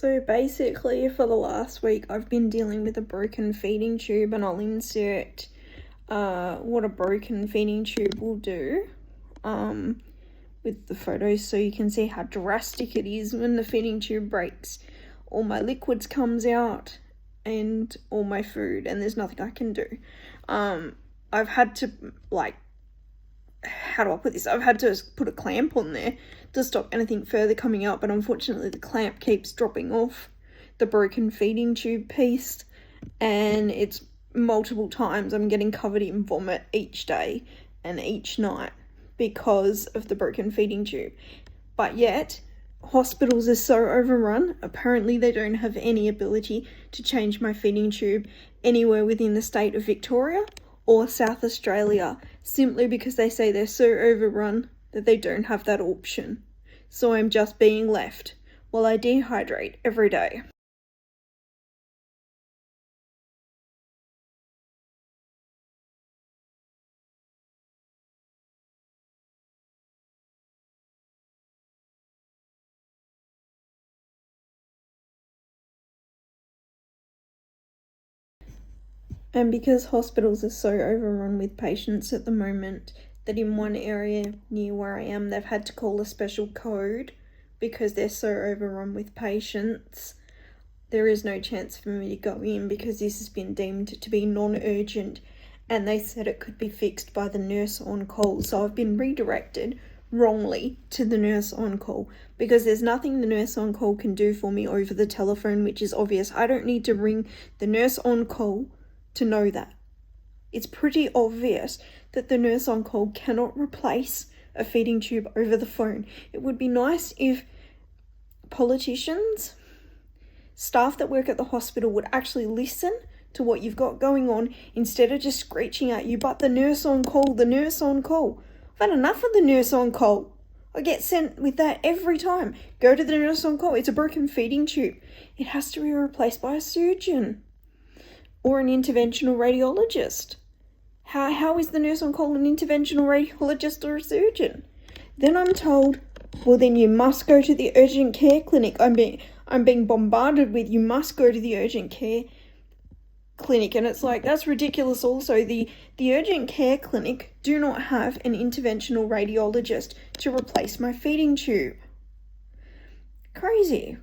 So basically for the last week I've been dealing with a broken feeding tube, and I'll insert what a broken feeding tube will do with the photos so you can see how drastic it is when the feeding tube breaks. All my liquids comes out and all my food, and there's nothing I can do. I've had to, like, how do I put this? I've had to put a clamp on there to stop anything further coming out, but unfortunately the clamp keeps dropping off the broken feeding tube piece, and it's multiple times I'm getting covered in vomit each day and each night because of the broken feeding tube. But yet hospitals are so overrun. Apparently they don't have any ability to change my feeding tube anywhere within the state of Victoria or South Australia, simply because they say they're so overrun that they don't have that option. So I'm just being left while I dehydrate every day. And because hospitals are so overrun with patients at the moment, that in one area near where I am, they've had to call a special code because they're so overrun with patients. There is no chance for me to go in because this has been deemed to be non-urgent, and they said it could be fixed by the nurse on call. So I've been redirected wrongly to the nurse on call because there's nothing the nurse on call can do for me over the telephone, which is obvious. I don't need to ring the nurse on call to know that. It's pretty obvious that the nurse on call cannot replace a feeding tube over the phone. It would be nice if politicians, staff that work at the hospital would actually listen to what you've got going on instead of just screeching at you, but the nurse on call, the nurse on call. I've had enough of the nurse on call. I get sent with that every time. Go to the nurse on call. It's a broken feeding tube. It has to be replaced by a surgeon or an interventional radiologist. How is the nurse on call an interventional radiologist or a surgeon? Then I'm told, well, then you must go to the urgent care clinic. I'm being bombarded with, you must go to the urgent care clinic, and it's like, that's ridiculous. Also, the urgent care clinic do not have an interventional radiologist to replace my feeding tube. Crazy.